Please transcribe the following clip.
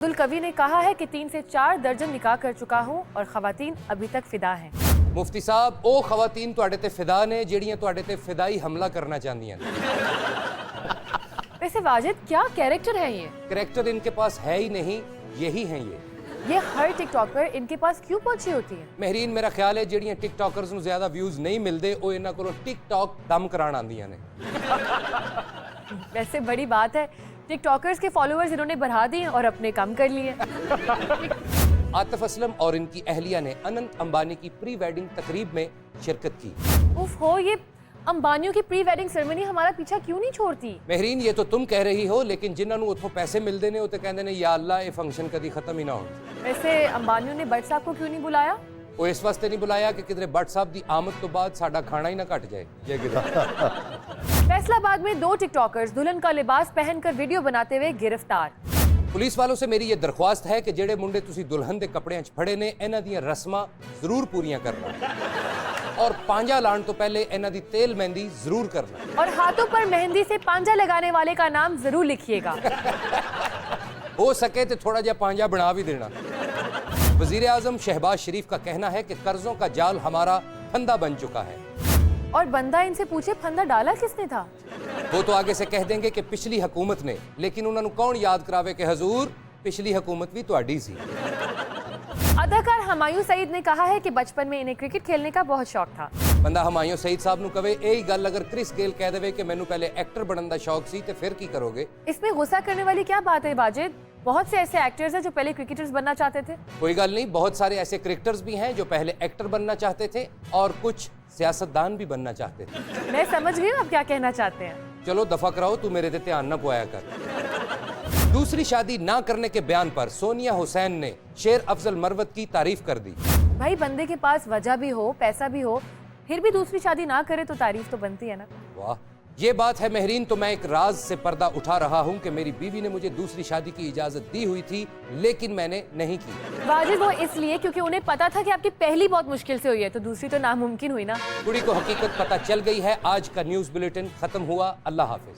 अब्दुल कवी ने कहा है कि 3 से 4 दर्जन निकाह कर चुका हूँ और खवातीन अभी तक फिदा हैं। मुफ्ती साहब ओ खवातीन तुहाडे ते फिदा ने जेड़ियां तुहाडे ते फिदाई हमला करना चाहदियां ने। वैसे वाजिद क्या कैरेक्टर है ये? कैरेक्टर इनके पास है ही नहीं, यही हैं ये हर टिकटॉकर इनके पास क्यों पहुंची होती है? महरीन मेरा ख्याल है जेड़ियां टिकटॉकर्स नूं ज्यादा व्यूज नहीं मिलते वो इन्हां कोलों टिकटॉक दम कराण आंदियां ने। वैसे बड़ी बात है, टिकटॉकर्स के फॉलोअर्स इन्होंने बढ़ा दिए और अपने कम कर लिए। आतिफ असलम और इनकी अहलिया ने अनंत अंबानी की प्री वेडिंग तकरीब में शिरकत की। उफ हो, ये अंबानियों की प्री वेडिंग सेरेमनी हमारा पीछा क्यों नहीं छोड़ती? महरीन ये तो तुम कह रही हो, लेकिन जिन्होंने उतों पैसे मिलते ने वो तो कहते ने या अल्लाह ये फंक्शन कभी खत्म ही ना हो। वैसे अंबानियों ने भट्ट साहब को क्यों नहीं बुलाया? वो इस वास्ते नहीं बुलाया कि किधरे भट्ट साहब की आमद तो बाद साडा खाना ही ना घट जाए। फैसलाबाद में 2 टिकटॉकर्स दुल्हन का लिबास पहनकर वीडियो बनाते हुए गिरफ्तार। पुलिस वालों से मेरी ये दरख्वास्त है कि जेड़े मुंडे तुसी दुल्हन दे कपड़े फड़े ने इन्हां दी रस्मां जरूर पूरियां करना और पांजा लाण तो पहले इन्हां दी तेल मेहंदी जरूर करना और हाथों पर मेहंदी से पांजा लगाने वाले का नाम जरूर लिखिएगा। हो सके तो थोड़ा जा पांजा बना भी देना। वजीर आजम शहबाज शरीफ का कहना है कि कर्जों का जाल हमारा फंदा बन चुका है। और बंदा इनसे पूछे फंदा डाला किसने था? वो तो आगे से कह देंगे कि पिछली हुकूमत ने, लेकिन उन्होंने कौन याद करावे कि हजूर पिछली हुकूमत भी तुहाडी सी। अदाकार हमायूं सईद ने कहा है कि बचपन में इन्हें क्रिकेट खेलने का बहुत शौक था। बंदा हमायूं सईद साहब नू कवे यही गल अगर क्रिस गेल कह देवे कि मैनू पहले एक्टर बनने का शौक सी ते फिर की करोगे? इसमें गुस्सा करने वाली क्या बात है वाजिद? बहुत से ऐसे एक्टर्स हैं जो पहले क्रिकेटर्स बनना चाहते थे। कोई गल नहीं, बहुत सारे ऐसे क्रिकेटर्स भी हैं जो पहले एक्टर बनना चाहते थे और कुछ सियासतदान भी बनना चाहते थे। मैं समझ गई आप क्या कहना चाहते हैं। चलो दफा कराओ, तू मेरे ते ध्यान न पुआया कर। दूसरी शादी ना करने के बयान पर सोनिया हुसैन ने शेर अफजल मरवत की तारीफ कर दी। भाई बंदे के पास वजह भी हो, पैसा भी हो, फिर भी दूसरी शादी ना करे तो तारीफ तो बनती है ना। वाह, ये बात है महरीन। तो मैं एक राज से पर्दा उठा रहा हूँ कि मेरी बीवी ने मुझे दूसरी शादी की इजाजत दी हुई थी, लेकिन मैंने नहीं की। वाजिद वो इसलिए क्योंकि उन्हें पता था कि आपकी पहली बहुत मुश्किल से हुई है, तो दूसरी तो नामुमकिन हुई ना। कुड़ी को हकीकत पता चल गई है। आज का न्यूज़ बुलेटिन खत्म हुआ। अल्लाह हाफिज।